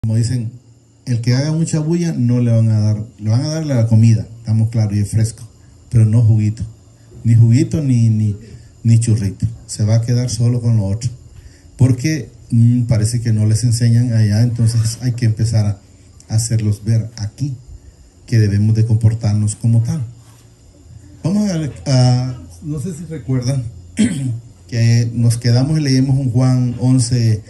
Como dicen, el que haga mucha bulla no le van a dar, le van a dar la comida, estamos claros, y es fresco, pero no juguito, ni churrito, se va a quedar solo con lo otro, porque parece que no les enseñan allá, entonces hay que empezar a hacerlos ver aquí que debemos de comportarnos como tal. Vamos a no sé si recuerdan que nos quedamos y leímos un Juan 11,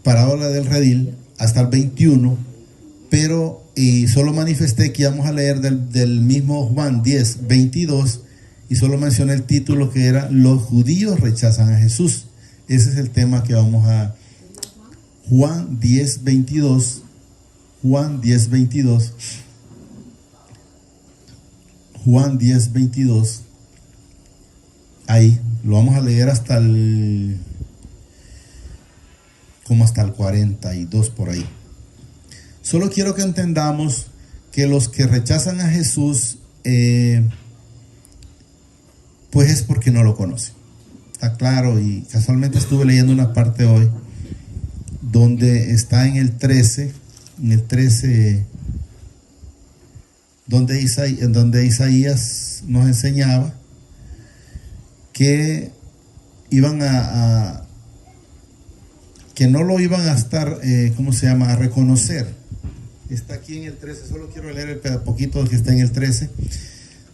parábola del redil, hasta el 21, pero solo manifesté que íbamos a leer del mismo Juan 10, 22, y solo mencioné el título que era Los judíos rechazan a Jesús. Ese es el tema que vamos a Juan 10, 22, Juan 10, 22, Juan 10, 22, ahí, lo vamos a leer hasta el 42 por ahí. Solo quiero que entendamos que los que rechazan a Jesús, pues es porque no lo conocen. Está claro, y casualmente estuve leyendo una parte hoy donde está en el 13, donde Isaías nos enseñaba que iban que no lo iban a estar, a reconocer. Está aquí en el 13, solo quiero leer el poquito que está en el 13.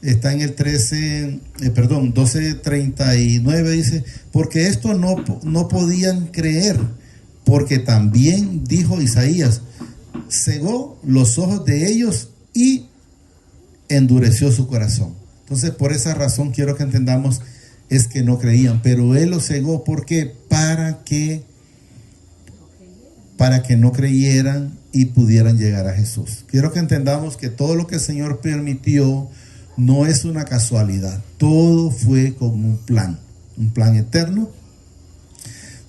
Está en el 12:39, dice, porque esto no podían creer, porque también dijo Isaías, cegó los ojos de ellos y endureció su corazón. Entonces, por esa razón quiero que entendamos, es que no creían, pero él los cegó, porque para que no creyeran y pudieran llegar a Jesús. Quiero que entendamos que todo lo que el Señor permitió no es una casualidad, todo fue con un plan eterno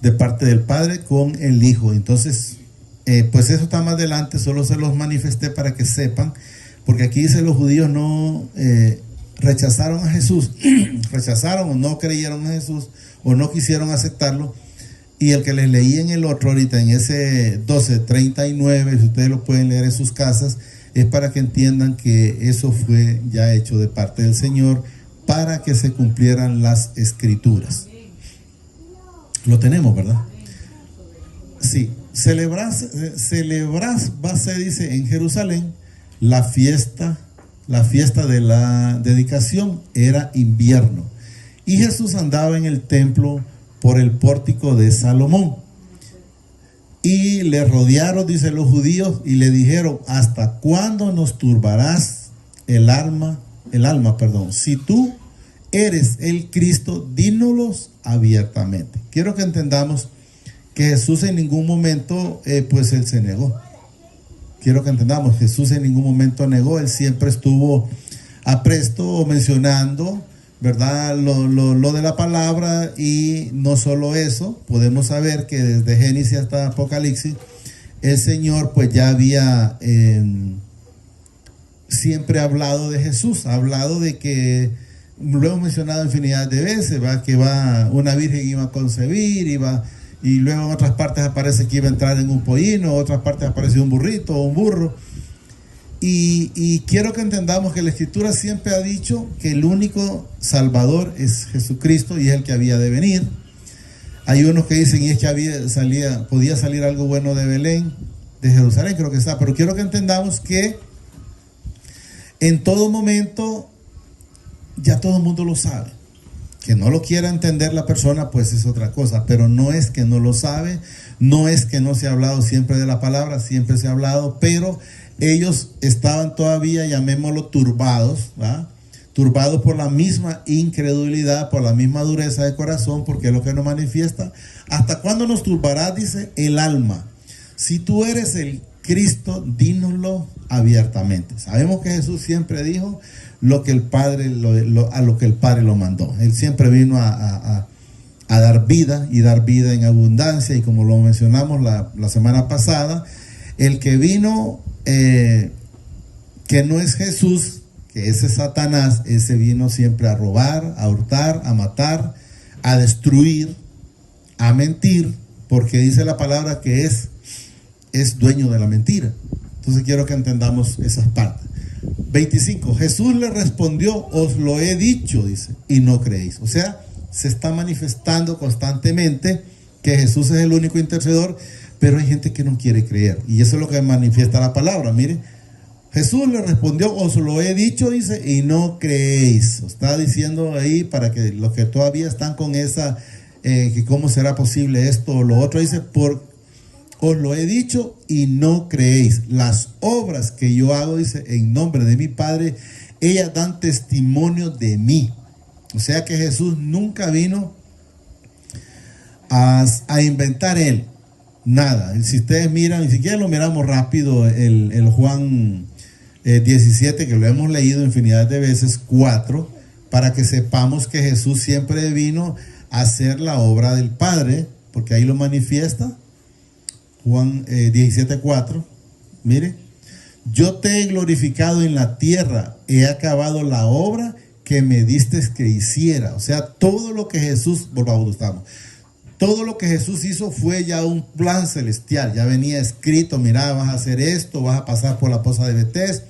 de parte del Padre con el Hijo. Entonces, pues eso está más adelante, solo se los manifesté para que sepan, porque aquí dice los judíos no rechazaron a Jesús, rechazaron o no creyeron a Jesús o no quisieron aceptarlo. Y el que les leí en el otro ahorita, en ese 12:39, si ustedes lo pueden leer en sus casas, es para que entiendan que eso fue ya hecho de parte del Señor para que se cumplieran las escrituras. Lo tenemos, ¿verdad? Sí. Celebrás, va a ser, dice, en Jerusalén, la fiesta de la dedicación, era invierno. Y Jesús andaba en el templo por el pórtico de Salomón. Y le rodearon, dice, los judíos, y le dijeron, ¿hasta cuándo nos turbarás el alma? Si tú eres el Cristo, dínoslos abiertamente. Quiero que entendamos que Jesús en ningún momento, pues él se negó. Quiero que entendamos, Jesús en ningún momento negó, él siempre estuvo apresto mencionando, ¿verdad?, lo de la palabra. Y no solo eso, podemos saber que desde Génesis hasta Apocalipsis, el Señor pues ya había siempre hablado de Jesús, ha hablado de que, lo hemos mencionado infinidad de veces, que una virgen iba a concebir, y luego en otras partes aparece que iba a entrar en un pollino, en otras partes aparece un burrito o un burro. Y quiero que entendamos que la Escritura siempre ha dicho que el único Salvador es Jesucristo y es el que había de venir. Hay unos que dicen, y es que podía salir algo bueno de Belén, de Jerusalén, creo que está. Pero quiero que entendamos que en todo momento ya todo el mundo lo sabe. Que no lo quiera entender la persona, pues es otra cosa, pero no es que no lo sabe, no es que no se ha hablado siempre de la palabra, siempre se ha hablado, pero ellos estaban todavía, llamémoslo, turbados, ¿verdad? Turbados por la misma incredulidad, por la misma dureza de corazón, porque es lo que nos manifiesta. ¿Hasta cuándo nos turbará? Dice, el alma. Si tú eres el Cristo, dínoslo abiertamente. Sabemos que Jesús siempre dijo lo que el Padre, a lo que el Padre lo mandó. Él siempre vino a dar vida, y dar vida en abundancia, y como lo mencionamos la semana pasada, el que vino, que no es Jesús, que ese es Satanás, ese vino siempre a robar, a hurtar, a matar, a destruir, a mentir, porque dice la palabra que es es dueño de la mentira. Entonces quiero que entendamos esas partes. 25. Jesús le respondió, os lo he dicho, dice, y no creéis. O sea, se está manifestando constantemente que Jesús es el único intercedor, pero hay gente que no quiere creer. Y eso es lo que manifiesta la palabra. Mire, Jesús le respondió, os lo he dicho, dice, y no creéis. Está diciendo ahí para que los que todavía están con esa, que cómo será posible esto o lo otro, dice, os lo he dicho y no creéis. Las obras que yo hago, dice, en nombre de mi Padre, ellas dan testimonio de mí. O sea que Jesús nunca vino a inventar él nada. Si ustedes miran, ni siquiera lo miramos rápido, el Juan 17, que lo hemos leído infinidad de veces, 4, para que sepamos que Jesús siempre vino a hacer la obra del Padre, porque ahí lo manifiesta. Juan 17:4, mire, yo te he glorificado en la tierra, he acabado la obra que me diste que hiciera. O sea, todo lo que Jesús, todo lo que Jesús hizo fue ya un plan celestial, ya venía escrito, mira, vas a hacer esto, vas a pasar por la poza de Betés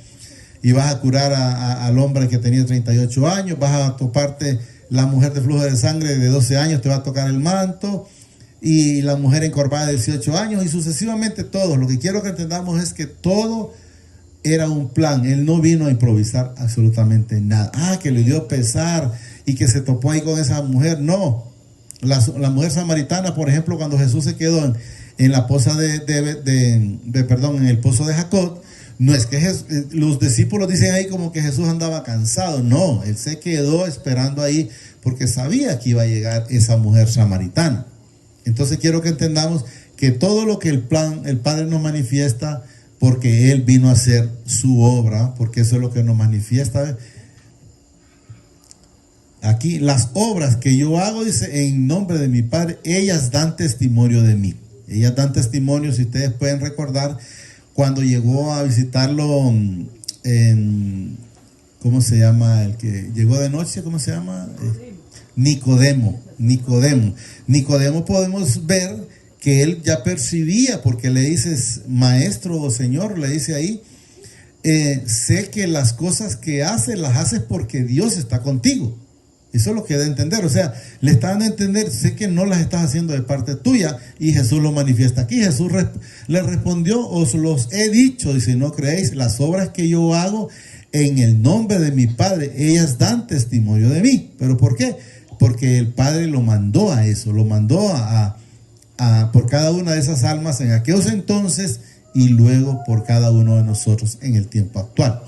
y vas a curar al hombre que tenía 38 años, vas a toparte la mujer de flujo de sangre de 12 años, te va a tocar el manto, y la mujer encorvada de 18 años, y sucesivamente todo. Lo que quiero que entendamos es que todo era un plan. Él no vino a improvisar absolutamente nada. Que le dio pesar y que se topó ahí con esa mujer. No. La mujer samaritana, por ejemplo, cuando Jesús se quedó en la poza en el pozo de Jacob, no es que los discípulos dicen ahí como que Jesús andaba cansado. No, él se quedó esperando ahí porque sabía que iba a llegar esa mujer samaritana. Entonces quiero que entendamos que todo lo que el Padre nos manifiesta, porque Él vino a hacer su obra, porque eso es lo que nos manifiesta. Aquí, las obras que yo hago, dice, en nombre de mi Padre, ellas dan testimonio de mí. Ellas dan testimonio, si ustedes pueden recordar, cuando llegó a visitarlo ¿cómo se llama? El que llegó de noche, ¿cómo se llama? Nicodemo. Podemos ver que él ya percibía, porque le dices, maestro o señor, le dice ahí, sé que las cosas que haces, las haces porque Dios está contigo. Eso es lo que da a entender. O sea, le está dando a entender, sé que no las estás haciendo de parte tuya, y Jesús lo manifiesta aquí. Jesús le respondió, os los he dicho, y si no creéis, las obras que yo hago en el nombre de mi Padre, ellas dan testimonio de mí. ¿Pero por qué? Porque el Padre lo mandó a eso, lo mandó por cada una de esas almas en aquellos entonces, y luego por cada uno de nosotros en el tiempo actual.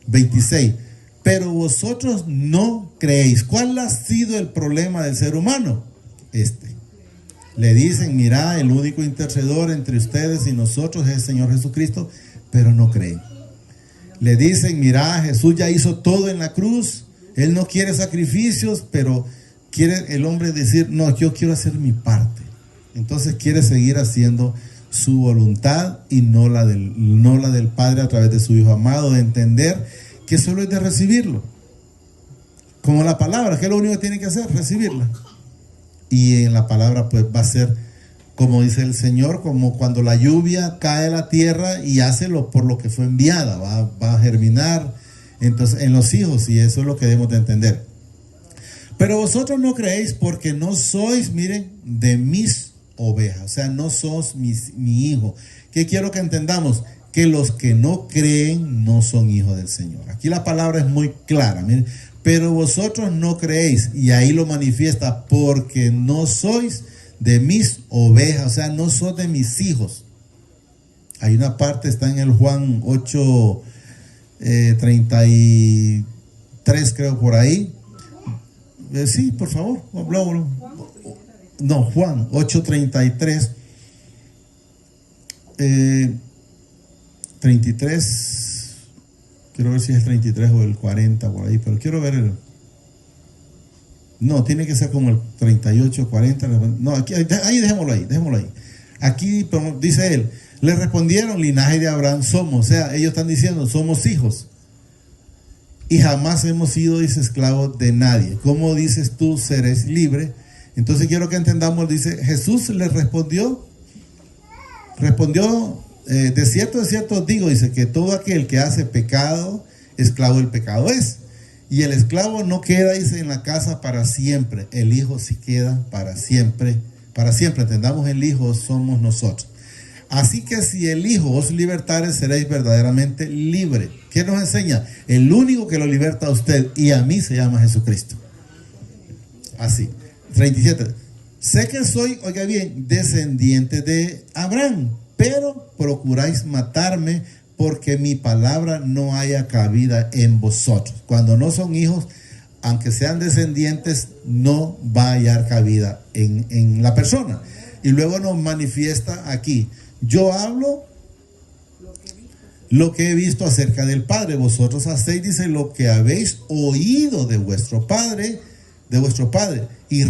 26. Pero vosotros no creéis. ¿Cuál ha sido el problema del ser humano? Le dicen, mira, el único intercedor entre ustedes y nosotros es el Señor Jesucristo, pero no creen. Le dicen, mira, Jesús ya hizo todo en la cruz, Él no quiere sacrificios, pero quiere el hombre decir, no, yo quiero hacer mi parte. Entonces quiere seguir haciendo su voluntad y no la del Padre a través de su Hijo amado, de entender que solo es de recibirlo. Como la palabra, que es lo único que tiene que hacer, recibirla. Y en la palabra pues va a ser, como dice el Señor, como cuando la lluvia cae a la tierra y hácelo por lo que fue enviada, va a germinar entonces en los hijos, y eso es lo que debemos de entender. Pero vosotros no creéis porque no sois, miren, de mis ovejas, o sea, no sos mi hijo. ¿Qué quiero que entendamos? Que los que no creen no son hijos del Señor. Aquí la palabra es muy clara, miren, pero vosotros no creéis, y ahí lo manifiesta, porque no sois de mis ovejas, o sea, no sos de mis hijos. Hay una parte, está en el Juan 8, 33, creo, por ahí. Sí, por favor. No, Juan 8:33. 33. Quiero ver si es el 33 o el 40 por ahí, pero quiero ver no, tiene que ser como el 38, 40. No, aquí, ahí dejémoslo ahí. Aquí dice él, le respondieron, linaje de Abraham somos. O sea, ellos están diciendo, somos hijos. Y jamás hemos sido, dice, esclavos de nadie. ¿Cómo dices tú, seréis libre? Entonces quiero que entendamos, dice, Jesús le respondió, Respondió, de cierto os digo, dice, que todo aquel que hace pecado, esclavo del pecado es. Y el esclavo no queda, dice, en la casa para siempre. El hijo sí queda para siempre. Para siempre, entendamos, el hijo somos nosotros. Así que si el hijo os libertare, seréis verdaderamente libre. ¿Qué nos enseña? El único que lo liberta a usted y a mí se llama Jesucristo. Así. 37. Sé que soy, oiga bien, descendiente de Abraham, pero procuráis matarme porque mi palabra no haya cabida en vosotros. Cuando no son hijos, aunque sean descendientes, no va a hallar cabida en la persona. Y luego nos manifiesta aquí: yo hablo lo que he visto acerca del Padre. Vosotros hacéis, dice, lo que habéis oído de vuestro Padre, Y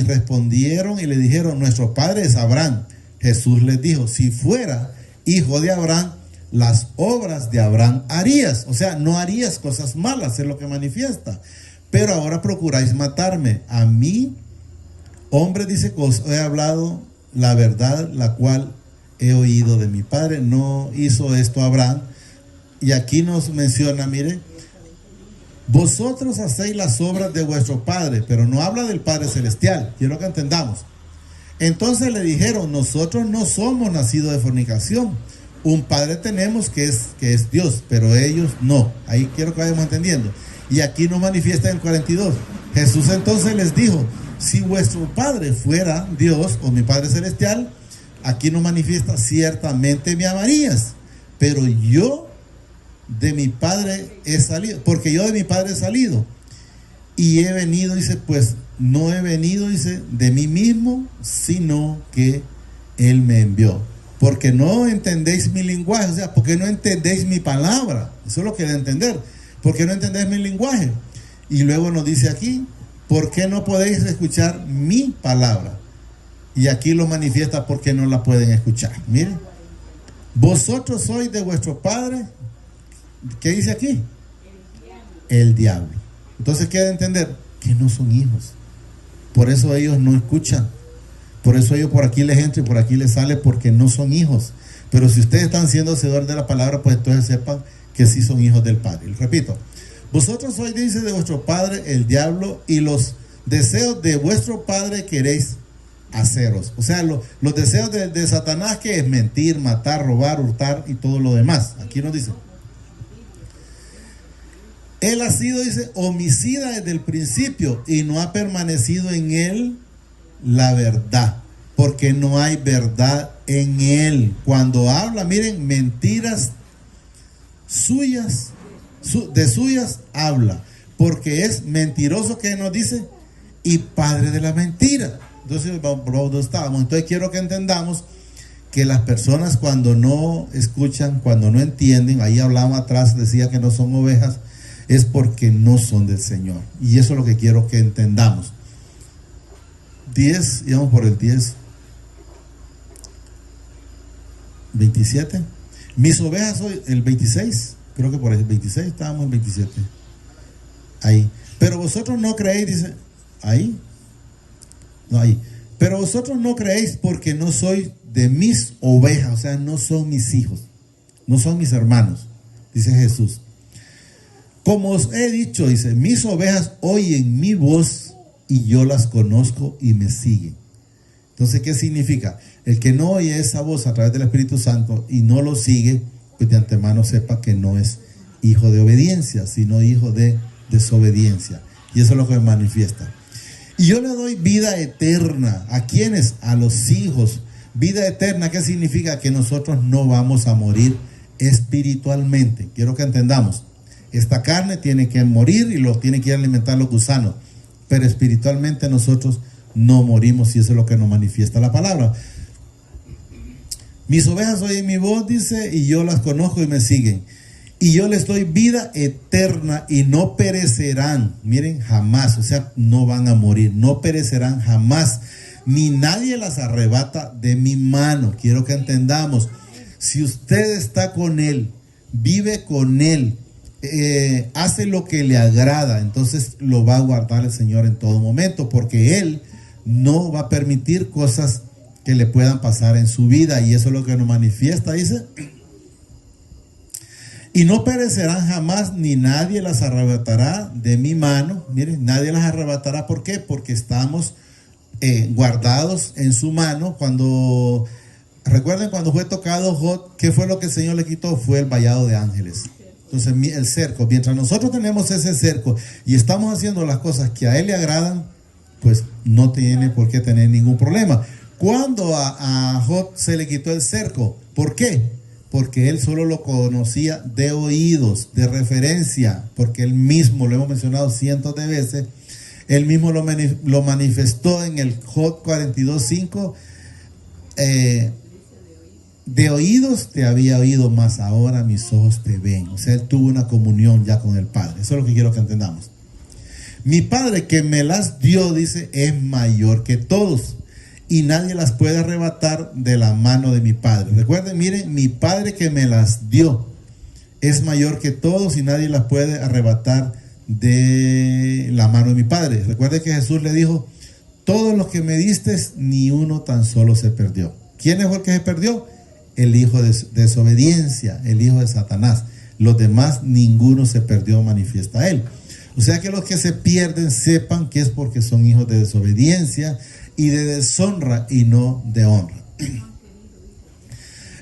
respondieron y le dijeron: nuestro padre es Abraham. Jesús les dijo: si fuera hijo de Abraham, las obras de Abraham harías. O sea, no harías cosas malas, es lo que manifiesta. Pero ahora procuráis matarme. A mí, hombre, dice, que os he hablado la verdad, la cual he oído de mi padre. No hizo esto Abraham. Y aquí nos menciona, mire, vosotros hacéis las obras de vuestro padre, pero no habla del Padre Celestial. Quiero que entendamos. Entonces le dijeron: nosotros no somos nacidos de fornicación. Un padre tenemos que es Dios, pero ellos no. Ahí quiero que vayamos entendiendo. Y aquí nos manifiesta en el 42. Jesús entonces les dijo: si vuestro padre fuera Dios o mi Padre Celestial, aquí nos manifiesta: ciertamente me amarías, pero yo de mi padre he salido, porque yo de mi padre he salido y he venido, dice, pues no he venido, dice, de mí mismo, sino que él me envió. Porque no entendéis mi lenguaje, o sea, porque no entendéis mi palabra. Eso es lo que debe entender. Porque no entendéis mi lenguaje. Y luego nos dice aquí: ¿por qué no podéis escuchar mi palabra? Y aquí lo manifiesta porque no la pueden escuchar. Miren, vosotros sois de vuestro padre. ¿Qué dice aquí? El diablo. Entonces queda entender que no son hijos. Por eso ellos no escuchan. Por eso ellos por aquí les entra y por aquí les sale, porque no son hijos. Pero si ustedes están siendo hacedores de la palabra, pues entonces sepan que sí son hijos del Padre. Y repito: vosotros sois, dice, de vuestro padre el diablo, y los deseos de vuestro padre queréis haceros. O sea, los deseos de Satanás, que es mentir, matar, robar, hurtar y todo lo demás. Aquí nos dice: él ha sido, dice, homicida desde el principio, y no ha permanecido en él la verdad, porque no hay verdad en él. Cuando habla, miren, mentiras suyas, de suyas habla, porque es mentiroso, que nos dice, y padre de la mentira. Entonces, ¿dónde estábamos? Entonces quiero que entendamos que las personas, cuando no escuchan, cuando no entienden, ahí hablaba atrás, decía que no son ovejas, es porque no son del Señor. Y eso es lo que quiero que entendamos. 10, íbamos por el 10. 27. Mis ovejas soy el 26. Creo que por el 26 estábamos en 27. Ahí. Pero vosotros no creéis, dice. Ahí. No, ahí. Pero vosotros no creéis porque no sois de mis ovejas. O sea, no son mis hijos. No son mis hermanos. Dice Jesús. Como os he dicho, dice, mis ovejas oyen mi voz y yo las conozco y me siguen. Entonces, ¿qué significa? El que no oye esa voz a través del Espíritu Santo y no lo sigue, pues de antemano sepa que no es hijo de obediencia, sino hijo de desobediencia. Y eso es lo que manifiesta. Y yo le doy vida eterna. ¿A quiénes? A los hijos. Vida eterna, ¿qué significa? Que nosotros no vamos a morir espiritualmente. Quiero que entendamos. Esta carne tiene que morir y lo tiene que alimentar los gusanos, pero espiritualmente nosotros no morimos, y eso es lo que nos manifiesta la palabra. Mis ovejas oyen mi voz, dice, y yo las conozco y me siguen. Y yo les doy vida eterna y no perecerán. Miren, jamás, o sea, no van a morir, no perecerán jamás, ni nadie las arrebata de mi mano. Quiero que entendamos, si usted está con Él, vive con Él, hace lo que le agrada, entonces lo va a guardar el Señor en todo momento, porque Él no va a permitir cosas que le puedan pasar en su vida, y eso es lo que nos manifiesta, dice, y no perecerán jamás, ni nadie las arrebatará de mi mano. Miren, nadie las arrebatará. ¿Por qué? Porque estamos guardados en su mano. Recuerden cuando fue tocado Job, ¿qué fue lo que el Señor le quitó? Fue el vallado de ángeles. Entonces el cerco, mientras nosotros tenemos ese cerco y estamos haciendo las cosas que a Él le agradan, pues no tiene por qué tener ningún problema. Cuando a Job se le quitó el cerco, ¿por qué? Porque él solo lo conocía de oídos, de referencia, porque él mismo, lo hemos mencionado cientos de veces, él mismo lo manifestó en el Job 42:5, de oídos te había oído, mas ahora mis ojos te ven. O sea, él tuvo una comunión ya con el Padre. Eso es lo que quiero que entendamos. Mi Padre que me las dio, dice, es mayor que todos, y nadie las puede arrebatar de la mano de mi Padre. Recuerden, miren, mi Padre que me las dio es mayor que todos y nadie las puede arrebatar de la mano de mi Padre. Recuerden que Jesús le dijo, todos los que me diste, ni uno tan solo se perdió. ¿Quién fue el que se perdió? El hijo de desobediencia, el hijo de Satanás. Los demás, ninguno se perdió, manifiesta él. O sea que los que se pierden, sepan que es porque son hijos de desobediencia y de deshonra y no de honra.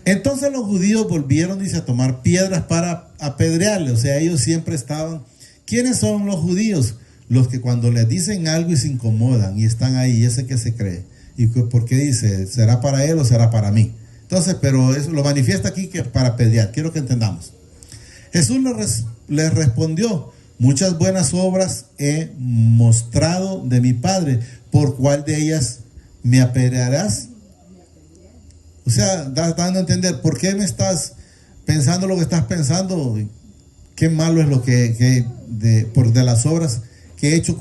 Entonces los judíos volvieron, dice, a tomar piedras para apedrearle. O sea, ellos siempre estaban. ¿Quiénes son los judíos? Los que cuando les dicen algo y se incomodan y están ahí, ese que se cree. ¿Y por qué dice? ¿Será para él o será para mí? Entonces, pero eso lo manifiesta aquí que para apedrear. Quiero que entendamos. Jesús les respondió, muchas buenas obras he mostrado de mi Padre, ¿por cuál de ellas me apedrearás? O sea, dando a entender, ¿por qué me estás pensando lo que estás pensando? Qué malo es lo de las obras que he hecho,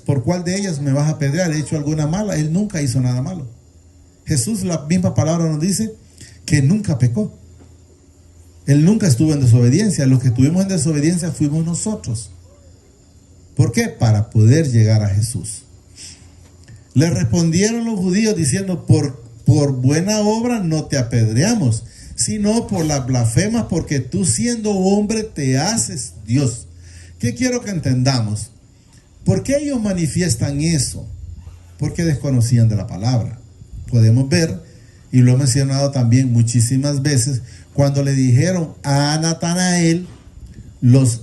¿por cuál de ellas me vas a apedrear? ¿He hecho alguna mala? Él nunca hizo nada malo. Jesús, la misma palabra nos dice que nunca pecó. Él nunca estuvo en desobediencia. Los que estuvimos en desobediencia fuimos nosotros. ¿Por qué? Para poder llegar a Jesús. Le respondieron los judíos diciendo, por buena obra no te apedreamos, sino por las blasfemas, porque tú siendo hombre te haces Dios. ¿Qué quiero que entendamos? ¿Por qué ellos manifiestan eso? Porque desconocían de la palabra. Podemos ver, y lo he mencionado también muchísimas veces, cuando le dijeron a Natanael, los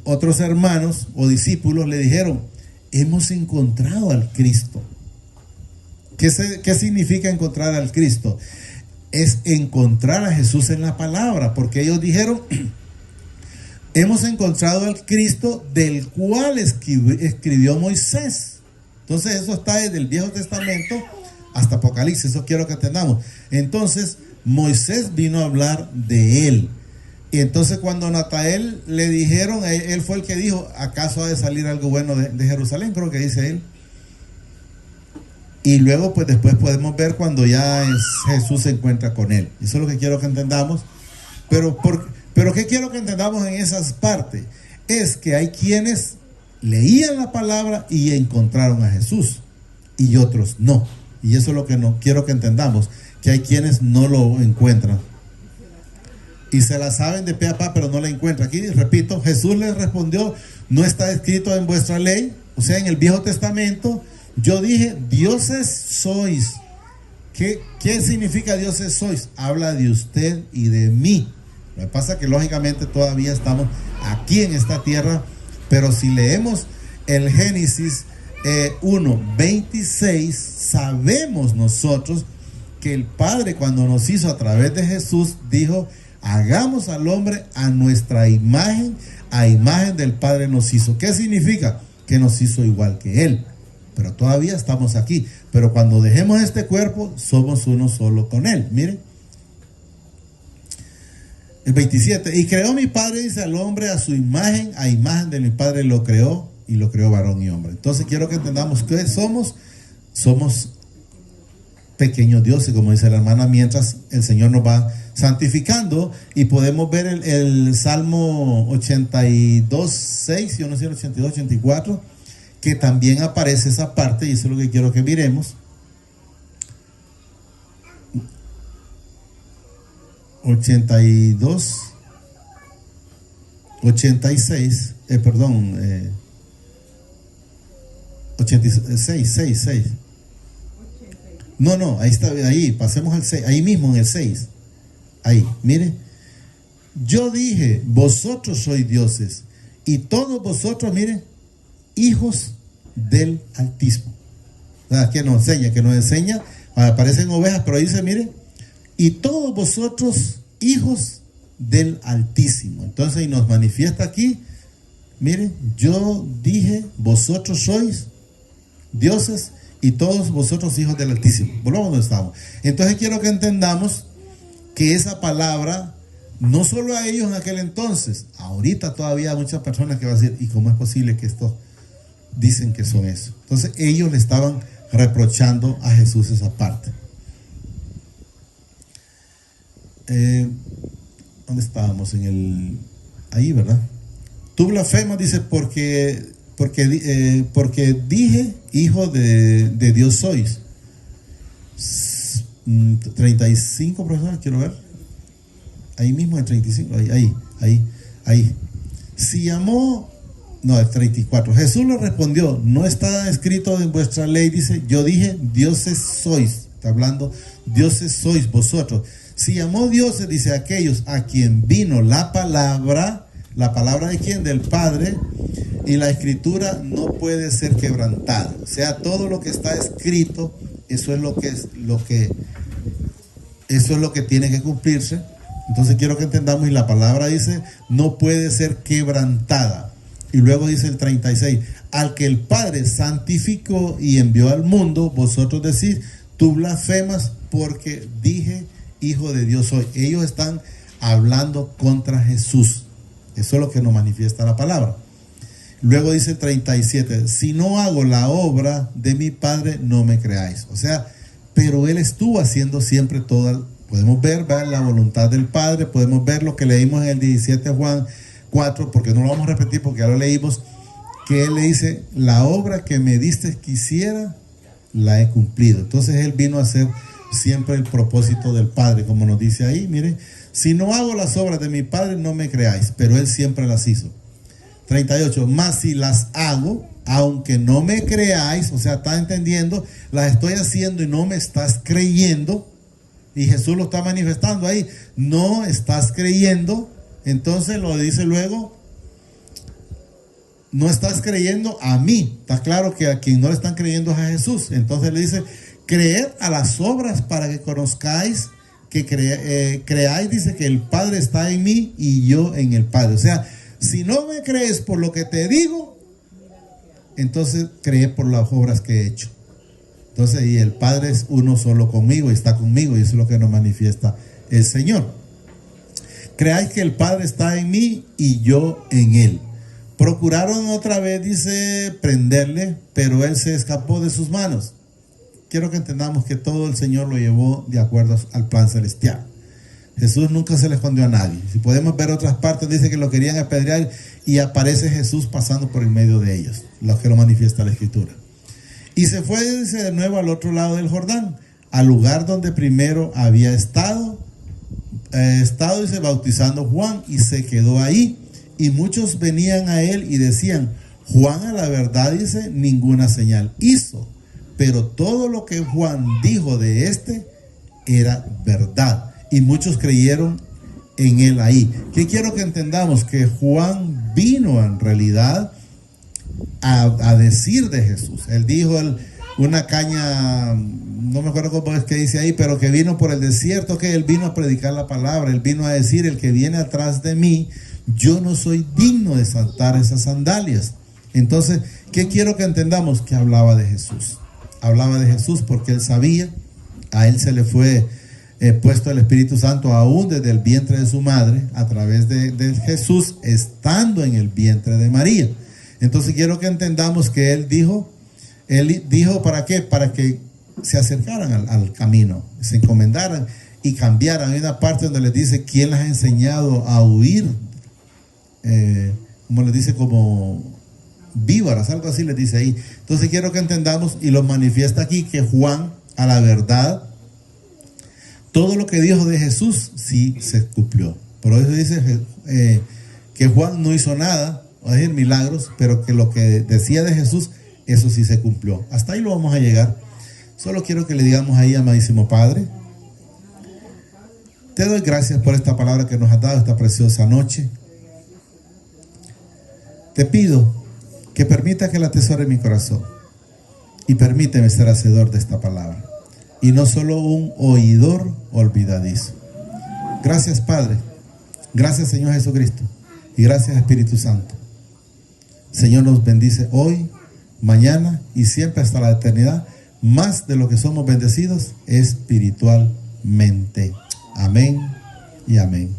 otros hermanos o discípulos le dijeron, hemos encontrado al Cristo. ¿Qué significa encontrar al Cristo? Es encontrar a Jesús en la palabra, porque ellos dijeron, hemos encontrado al Cristo del cual escribió Moisés. Entonces eso está desde el Viejo Testamento hasta Apocalipsis, eso quiero que entendamos. Entonces Moisés vino a hablar de él. Y entonces cuando Natanael le dijeron, él fue el que dijo, ¿acaso ha de salir algo bueno de Jerusalén? Creo que dice él. Y luego pues después podemos ver cuando ya Jesús se encuentra con él. Eso es lo que quiero que entendamos. Pero ¿qué quiero que entendamos en esas partes? Es que hay quienes leían la palabra y encontraron a Jesús y otros no. Y eso es lo que no quiero que entendamos, que hay quienes no lo encuentran y se la saben de pe a pa, pero no la encuentran. Aquí repito, Jesús les respondió, no está escrito en vuestra ley, o sea, en el Viejo Testamento. Yo dije, dioses sois. ¿Qué significa dioses sois? Habla de usted y de mí. Lo que pasa es que lógicamente todavía estamos aquí en esta tierra, pero si leemos el Génesis 1:26, sabemos nosotros que el Padre, cuando nos hizo a través de Jesús, dijo, hagamos al hombre a nuestra imagen, a imagen del Padre nos hizo. ¿Qué significa? Que nos hizo igual que Él. Pero todavía estamos aquí. Pero cuando dejemos este cuerpo, somos uno solo con Él. Miren. El 27. Y creó mi Padre, dice, al hombre a su imagen, a imagen de mi Padre lo creó, y lo creó varón y hombre. Entonces quiero que entendamos que somos pequeños dioses, como dice la hermana, mientras el Señor nos va santificando. Y podemos ver el Salmo 82:6, yo no sé, el 82, 84, que también aparece esa parte, y eso es lo que quiero que miremos. 82, 86, 86, 6, 6. No, ahí está, ahí, pasemos al 6, ahí mismo en el 6. Ahí, mire. Yo dije, vosotros sois dioses, y todos vosotros, mire, hijos del Altísimo. Que nos enseña, aparecen ovejas, pero dice, mire, y todos vosotros hijos del Altísimo. Entonces, y nos manifiesta aquí, mire, yo dije, vosotros sois dioses y todos vosotros hijos del Altísimo. Volvamos donde estamos. Entonces quiero que entendamos que esa palabra, no solo a ellos en aquel entonces, ahorita todavía hay muchas personas que van a decir, ¿y cómo es posible que esto dicen que son eso? Entonces ellos le estaban reprochando a Jesús esa parte. ¿Dónde estábamos? Ahí, ¿verdad? Tú blasfemas, dice, porque dije, hijo de Dios sois. 35, profesor, quiero ver. Ahí mismo en 35, ahí. Si llamó, no, el 34. Jesús le respondió, no está escrito en vuestra ley, dice, yo dije, dioses sois. Está hablando, dioses sois vosotros. Si llamó dioses, dice, aquellos a quien vino la palabra de quién, del Padre, y la escritura no puede ser quebrantada. O sea, todo lo que está escrito, eso es lo que tiene que cumplirse. Entonces quiero que entendamos, y la palabra dice, no puede ser quebrantada. Y luego dice el 36, al que el Padre santificó y envió al mundo, vosotros decís, tú blasfemas porque dije, hijo de Dios soy. Ellos están hablando contra Jesús. Eso es lo que nos manifiesta la palabra. Luego dice el 37, si no hago la obra de mi Padre, no me creáis. O sea, pero Él estuvo haciendo siempre toda, podemos ver la voluntad del Padre, podemos ver lo que leímos en el 17 Juan 4, porque no lo vamos a repetir porque ya lo leímos, que Él le dice, la obra que me diste que hiciera, la he cumplido. Entonces Él vino a hacer siempre el propósito del Padre, como nos dice ahí, miren, si no hago las obras de mi Padre, no me creáis, pero Él siempre las hizo. 38, más si las hago, aunque no me creáis, o sea, está entendiendo, las estoy haciendo y no me estás creyendo, y Jesús lo está manifestando ahí, no estás creyendo, entonces lo dice luego, no estás creyendo a mí. Está claro que a quien no le están creyendo es a Jesús. Entonces le dice, creed a las obras para que conozcáis, que creáis, dice que el Padre está en mí y yo en el Padre. O sea, si no me crees por lo que te digo, entonces cree por las obras que he hecho. Entonces, y el Padre es uno solo conmigo y está conmigo, y eso es lo que nos manifiesta el Señor. Creáis que el Padre está en mí y yo en Él. Procuraron otra vez, dice, prenderle, pero Él se escapó de sus manos. Quiero que entendamos que todo el Señor lo llevó de acuerdo al plan celestial. Jesús nunca se le escondió a nadie. Si podemos ver otras partes, dice que lo querían apedrear y aparece Jesús pasando por el medio de ellos, lo que lo manifiesta la Escritura. Y se fue, dice, de nuevo al otro lado del Jordán, al lugar donde primero había estado, dice, bautizando Juan, y se quedó ahí. Y muchos venían a él y decían, Juan a la verdad, dice, ninguna señal hizo, pero todo lo que Juan dijo de este era verdad. Y muchos creyeron en él ahí. ¿Qué quiero que entendamos? Que Juan vino en realidad a decir de Jesús. Él dijo una caña, no me acuerdo cómo es que dice ahí, pero que vino por el desierto, que él vino a predicar la palabra. Él vino a decir, el que viene atrás de mí, yo no soy digno de saltar esas sandalias. Entonces, ¿qué quiero que entendamos? Que hablaba de Jesús. Hablaba de Jesús porque él sabía, a él se le fue puesto el Espíritu Santo aún desde el vientre de su madre, a través de Jesús, estando en el vientre de María. Entonces quiero que entendamos que él dijo ¿para qué? Para que se acercaran al camino, se encomendaran y cambiaran. Hay una parte donde les dice, ¿quién les ha enseñado a huir? Como les dice, como víboras, algo así les dice ahí. Entonces quiero que entendamos, y lo manifiesta aquí, que Juan, a la verdad, Todo lo que dijo de Jesús sí se cumplió. Por eso dice que Juan no hizo nada, es decir, milagros, pero que lo que decía de Jesús, eso sí se cumplió. Hasta ahí lo vamos a llegar. Solo quiero que le digamos ahí, amadísimo Padre, te doy gracias por esta palabra que nos has dado esta preciosa noche. Te pido que permita que la atesore en mi corazón y permíteme ser hacedor de esta palabra y no solo un oidor olvidadizo. Gracias, Padre. Gracias, Señor Jesucristo, y gracias, Espíritu Santo. Señor, nos bendice hoy, mañana y siempre hasta la eternidad, más de lo que somos bendecidos espiritualmente. Amén y amén.